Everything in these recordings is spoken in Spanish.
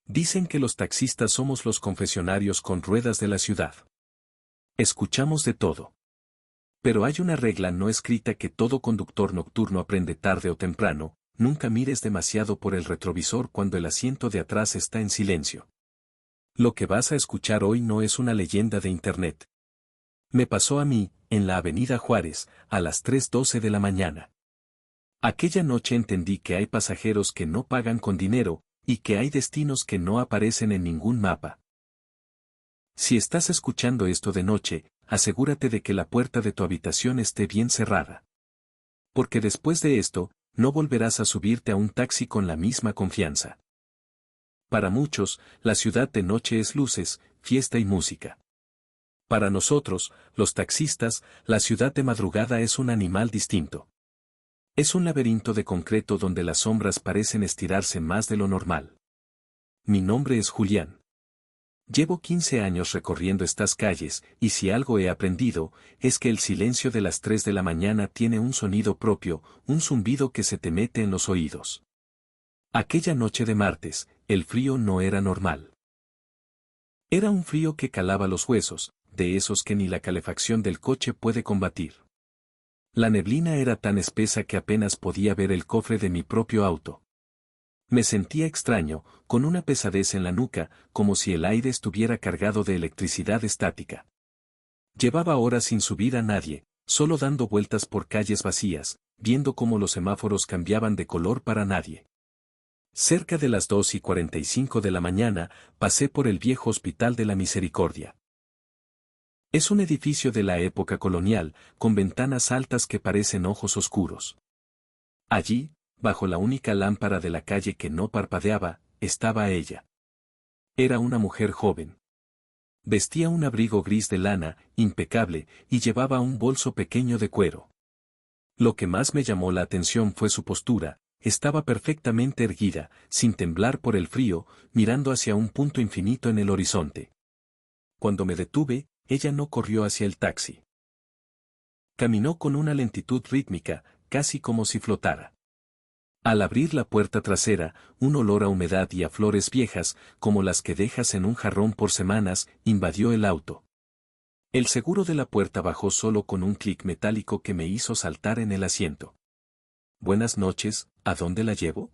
Dicen que los taxistas somos los confesionarios con ruedas de la ciudad. Escuchamos de todo. Pero hay una regla no escrita que todo conductor nocturno aprende tarde o temprano: nunca mires demasiado por el retrovisor cuando el asiento de atrás está en silencio. Lo que vas a escuchar hoy no es una leyenda de internet. Me pasó a mí, en la Avenida Juárez, a las 3:12 de la mañana. Aquella noche entendí que hay pasajeros que no pagan con dinero, y que hay destinos que no aparecen en ningún mapa. Si estás escuchando esto de noche, asegúrate de que la puerta de tu habitación esté bien cerrada. Porque después de esto, no volverás a subirte a un taxi con la misma confianza. Para muchos, la ciudad de noche es luces, fiesta y música. Para nosotros, los taxistas, la ciudad de madrugada es un animal distinto. Es un laberinto de concreto donde las sombras parecen estirarse más de lo normal. Mi nombre es Julián. Llevo 15 años recorriendo estas calles, y si algo he aprendido, es que el silencio de las 3 de la mañana tiene un sonido propio, un zumbido que se te mete en los oídos. Aquella noche de martes, el frío no era normal. Era un frío que calaba los huesos, de esos que ni la calefacción del coche puede combatir. La neblina era tan espesa que apenas podía ver el cofre de mi propio auto. Me sentía extraño, con una pesadez en la nuca, como si el aire estuviera cargado de electricidad estática. Llevaba horas sin subir a nadie, solo dando vueltas por calles vacías, viendo cómo los semáforos cambiaban de color para nadie. Cerca de las 2:45 de la mañana, pasé por el viejo Hospital de la Misericordia. Es un edificio de la época colonial, con ventanas altas que parecen ojos oscuros. Allí, bajo la única lámpara de la calle que no parpadeaba, estaba ella. Era una mujer joven. Vestía un abrigo gris de lana, impecable, y llevaba un bolso pequeño de cuero. Lo que más me llamó la atención fue su postura: estaba perfectamente erguida, sin temblar por el frío, mirando hacia un punto infinito en el horizonte. Cuando me detuve, ella no corrió hacia el taxi. Caminó con una lentitud rítmica, casi como si flotara. Al abrir la puerta trasera, un olor a humedad y a flores viejas, como las que dejas en un jarrón por semanas, invadió el auto. El seguro de la puerta bajó solo con un clic metálico que me hizo saltar en el asiento. «Buenas noches, ¿a dónde la llevo?»,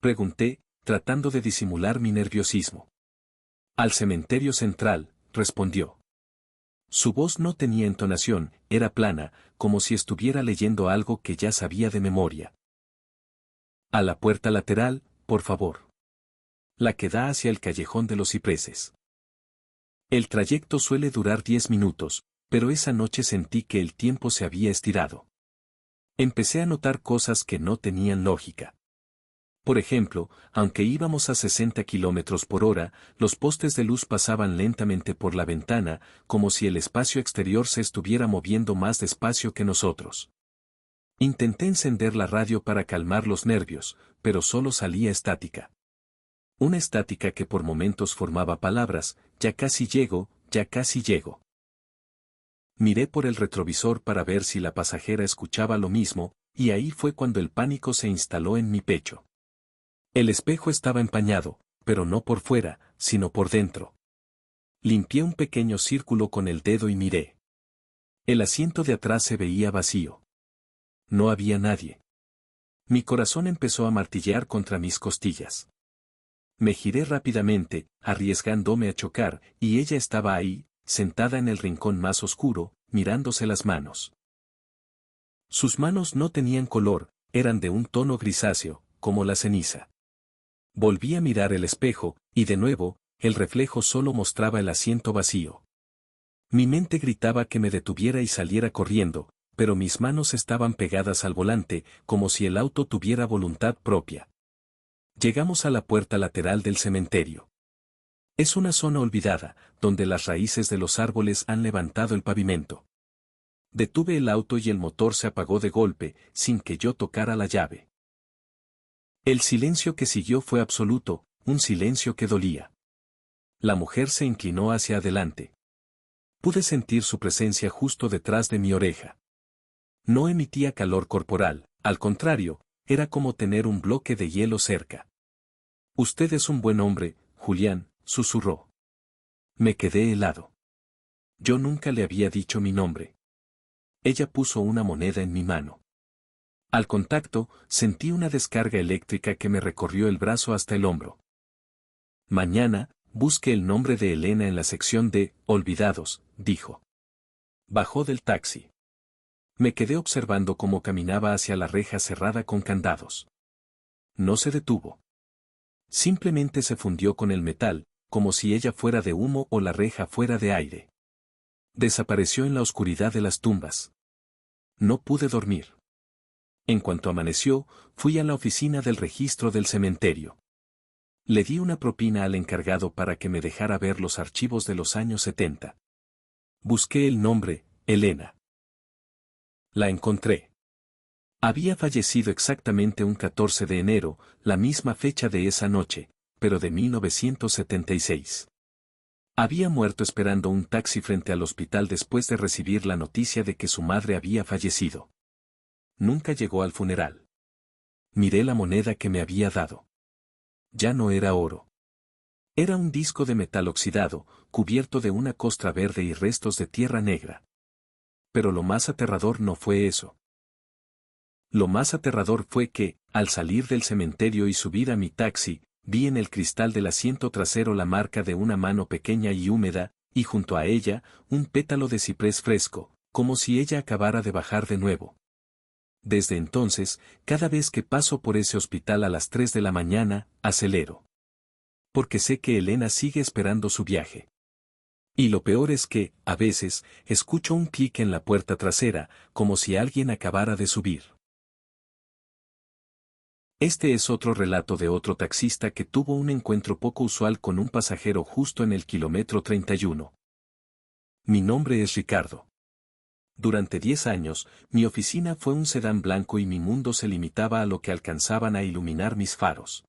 pregunté, tratando de disimular mi nerviosismo. «Al cementerio central», respondió. Su voz no tenía entonación, era plana, como si estuviera leyendo algo que ya sabía de memoria. «A la puerta lateral, por favor. La que da hacia el callejón de los cipreses». El trayecto suele durar 10 minutos, pero esa noche sentí que el tiempo se había estirado. Empecé a notar cosas que no tenían lógica. Por ejemplo, aunque íbamos a 60 kilómetros por hora, los postes de luz pasaban lentamente por la ventana, como si el espacio exterior se estuviera moviendo más despacio que nosotros. Intenté encender la radio para calmar los nervios, pero solo salía estática. Una estática que por momentos formaba palabras: «Ya casi llego, ya casi llego». Miré por el retrovisor para ver si la pasajera escuchaba lo mismo, y ahí fue cuando el pánico se instaló en mi pecho. El espejo estaba empañado, pero no por fuera, sino por dentro. Limpié un pequeño círculo con el dedo y miré. El asiento de atrás se veía vacío. No había nadie. Mi corazón empezó a martillear contra mis costillas. Me giré rápidamente, arriesgándome a chocar, y ella estaba ahí, sentada en el rincón más oscuro, mirándose las manos. Sus manos no tenían color, eran de un tono grisáceo, como la ceniza. Volví a mirar el espejo, y de nuevo, el reflejo solo mostraba el asiento vacío. Mi mente gritaba que me detuviera y saliera corriendo, pero mis manos estaban pegadas al volante, como si el auto tuviera voluntad propia. Llegamos a la puerta lateral del cementerio. Es una zona olvidada, donde las raíces de los árboles han levantado el pavimento. Detuve el auto y el motor se apagó de golpe, sin que yo tocara la llave. El silencio que siguió fue absoluto, un silencio que dolía. La mujer se inclinó hacia adelante. Pude sentir su presencia justo detrás de mi oreja. No emitía calor corporal, al contrario, era como tener un bloque de hielo cerca. Usted es un buen hombre, Julián, susurró. Me quedé helado. Yo nunca le había dicho mi nombre. Ella puso una moneda en mi mano. Al contacto, sentí una descarga eléctrica que me recorrió el brazo hasta el hombro. Mañana, busque el nombre de Elena en la sección de Olvidados, dijo. Bajó del taxi. Me quedé observando cómo caminaba hacia la reja cerrada con candados. No se detuvo. Simplemente se fundió con el metal, como si ella fuera de humo o la reja fuera de aire. Desapareció en la oscuridad de las tumbas. No pude dormir. En cuanto amaneció, fui a la oficina del registro del cementerio. Le di una propina al encargado para que me dejara ver los archivos de los años 70. Busqué el nombre, Elena. La encontré. Había fallecido exactamente un 14 de enero, la misma fecha de esa noche, pero de 1976. Había muerto esperando un taxi frente al hospital después de recibir la noticia de que su madre había fallecido. Nunca llegó al funeral. Miré la moneda que me había dado. Ya no era oro. Era un disco de metal oxidado, cubierto de una costra verde y restos de tierra negra. Pero lo más aterrador no fue eso. Lo más aterrador fue que, al salir del cementerio y subir a mi taxi, vi en el cristal del asiento trasero la marca de una mano pequeña y húmeda, y junto a ella, un pétalo de ciprés fresco, como si ella acabara de bajar de nuevo. Desde entonces, cada vez que paso por ese hospital a las 3 de la mañana, acelero. Porque sé que Elena sigue esperando su viaje. Y lo peor es que, a veces, escucho un clic en la puerta trasera, como si alguien acabara de subir. Este es otro relato de otro taxista que tuvo un encuentro poco usual con un pasajero justo en el kilómetro 31. Mi nombre es Ricardo. Durante 10 años, mi oficina fue un sedán blanco y mi mundo se limitaba a lo que alcanzaban a iluminar mis faros.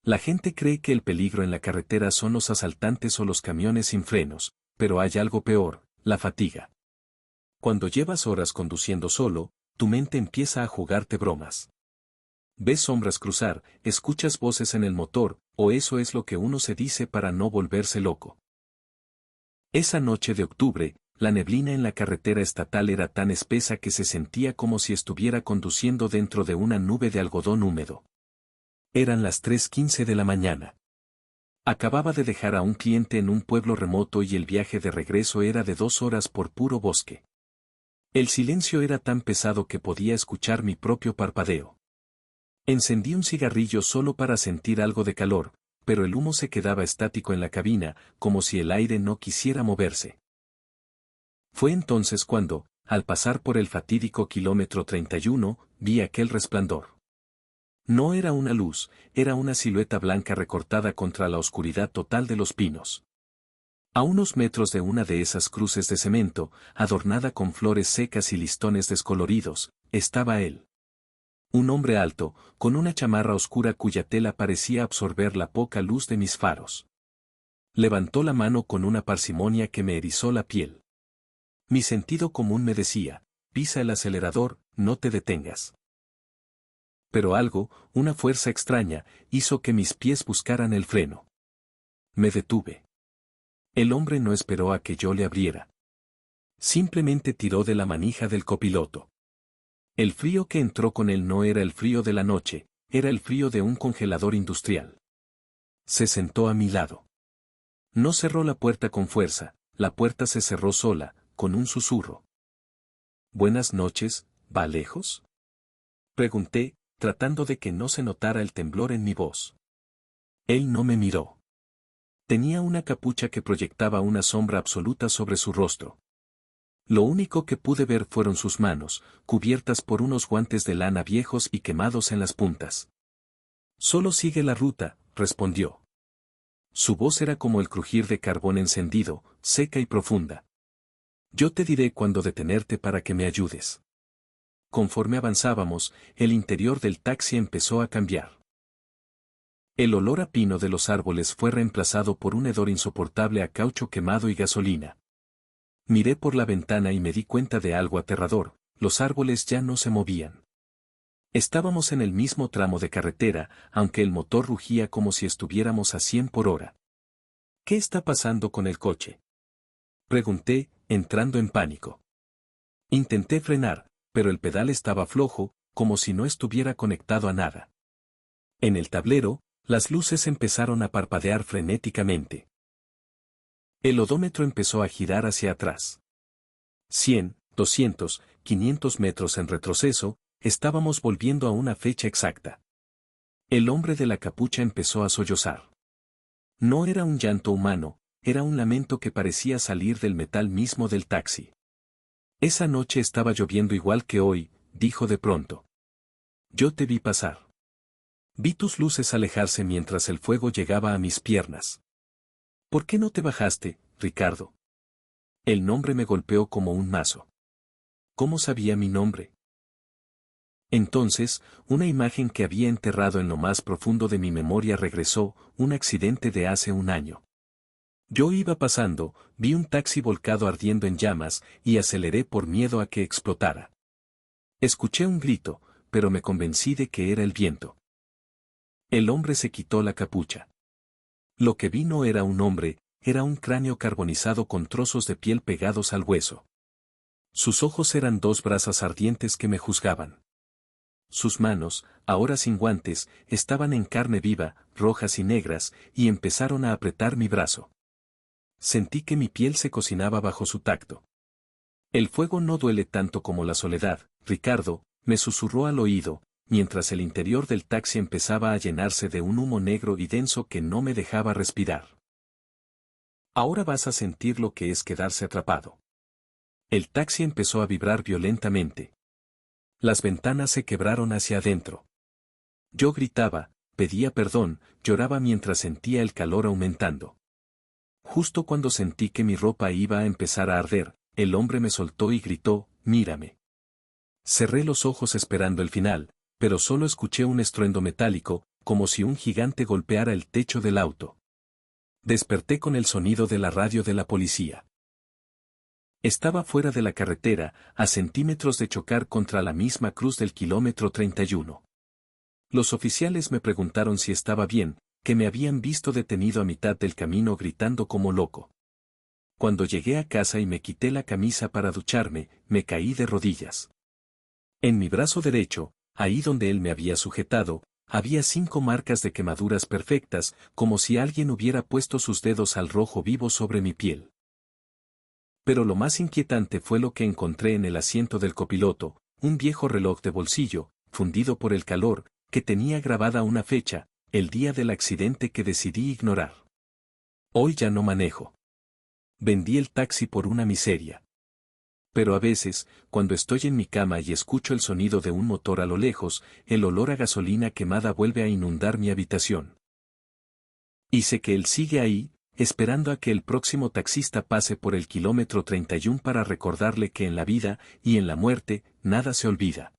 La gente cree que el peligro en la carretera son los asaltantes o los camiones sin frenos, pero hay algo peor, la fatiga. Cuando llevas horas conduciendo solo, tu mente empieza a jugarte bromas. Ves sombras cruzar, escuchas voces en el motor, o eso es lo que uno se dice para no volverse loco. Esa noche de octubre, la neblina en la carretera estatal era tan espesa que se sentía como si estuviera conduciendo dentro de una nube de algodón húmedo. Eran las 3:15 de la mañana. Acababa de dejar a un cliente en un pueblo remoto y el viaje de regreso era de 2 horas por puro bosque. El silencio era tan pesado que podía escuchar mi propio parpadeo. Encendí un cigarrillo solo para sentir algo de calor, pero el humo se quedaba estático en la cabina, como si el aire no quisiera moverse. Fue entonces cuando, al pasar por el fatídico kilómetro 31, vi aquel resplandor. No era una luz, era una silueta blanca recortada contra la oscuridad total de los pinos. A unos metros de una de esas cruces de cemento, adornada con flores secas y listones descoloridos, estaba él. Un hombre alto, con una chamarra oscura cuya tela parecía absorber la poca luz de mis faros. Levantó la mano con una parsimonia que me erizó la piel. Mi sentido común me decía, pisa el acelerador, no te detengas. Pero algo, una fuerza extraña, hizo que mis pies buscaran el freno. Me detuve. El hombre no esperó a que yo le abriera. Simplemente tiró de la manija del copiloto. El frío que entró con él no era el frío de la noche, era el frío de un congelador industrial. Se sentó a mi lado. No cerró la puerta con fuerza, la puerta se cerró sola, con un susurro. «Buenas noches, ¿va lejos?», pregunté, tratando de que no se notara el temblor en mi voz. Él no me miró. Tenía una capucha que proyectaba una sombra absoluta sobre su rostro. Lo único que pude ver fueron sus manos, cubiertas por unos guantes de lana viejos y quemados en las puntas. «Solo sigue la ruta», respondió. Su voz era como el crujir de carbón encendido, seca y profunda. «Yo te diré cuándo detenerte para que me ayudes». Conforme avanzábamos, el interior del taxi empezó a cambiar. El olor a pino de los árboles fue reemplazado por un hedor insoportable a caucho quemado y gasolina. Miré por la ventana y me di cuenta de algo aterrador, los árboles ya no se movían. Estábamos en el mismo tramo de carretera, aunque el motor rugía como si estuviéramos a 100 por hora. ¿Qué está pasando con el coche?, pregunté, entrando en pánico. Intenté frenar, pero el pedal estaba flojo, como si no estuviera conectado a nada. En el tablero, las luces empezaron a parpadear frenéticamente. El odómetro empezó a girar hacia atrás. 100, 200, 500 metros en retroceso, estábamos volviendo a una fecha exacta. El hombre de la capucha empezó a sollozar. No era un llanto humano, era un lamento que parecía salir del metal mismo del taxi. Esa noche estaba lloviendo igual que hoy, dijo de pronto. Yo te vi pasar. Vi tus luces alejarse mientras el fuego llegaba a mis piernas. ¿Por qué no te bajaste, Ricardo? El nombre me golpeó como un mazo. ¿Cómo sabía mi nombre? Entonces, una imagen que había enterrado en lo más profundo de mi memoria regresó, un accidente de hace un año. Yo iba pasando, vi un taxi volcado ardiendo en llamas, y aceleré por miedo a que explotara. Escuché un grito, pero me convencí de que era el viento. El hombre se quitó la capucha. Lo que vi no era un hombre, era un cráneo carbonizado con trozos de piel pegados al hueso. Sus ojos eran dos brasas ardientes que me juzgaban. Sus manos, ahora sin guantes, estaban en carne viva, rojas y negras, y empezaron a apretar mi brazo. Sentí que mi piel se cocinaba bajo su tacto. El fuego no duele tanto como la soledad, Ricardo, me susurró al oído, mientras el interior del taxi empezaba a llenarse de un humo negro y denso que no me dejaba respirar. Ahora vas a sentir lo que es quedarse atrapado. El taxi empezó a vibrar violentamente. Las ventanas se quebraron hacia adentro. Yo gritaba, pedía perdón, lloraba mientras sentía el calor aumentando. Justo cuando sentí que mi ropa iba a empezar a arder, el hombre me soltó y gritó, mírame. Cerré los ojos esperando el final, pero solo escuché un estruendo metálico, como si un gigante golpeara el techo del auto. Desperté con el sonido de la radio de la policía. Estaba fuera de la carretera, a centímetros de chocar contra la misma cruz del kilómetro 31. Los oficiales me preguntaron si estaba bien, que me habían visto detenido a mitad del camino gritando como loco. Cuando llegué a casa y me quité la camisa para ducharme, me caí de rodillas. En mi brazo derecho, ahí donde él me había sujetado, había 5 marcas de quemaduras perfectas, como si alguien hubiera puesto sus dedos al rojo vivo sobre mi piel. Pero lo más inquietante fue lo que encontré en el asiento del copiloto, un viejo reloj de bolsillo, fundido por el calor, que tenía grabada una fecha, el día del accidente que decidí ignorar. Hoy ya no manejo. Vendí el taxi por una miseria. Pero a veces, cuando estoy en mi cama y escucho el sonido de un motor a lo lejos, el olor a gasolina quemada vuelve a inundar mi habitación. Y sé que él sigue ahí, esperando a que el próximo taxista pase por el kilómetro 31 para recordarle que en la vida y en la muerte, nada se olvida.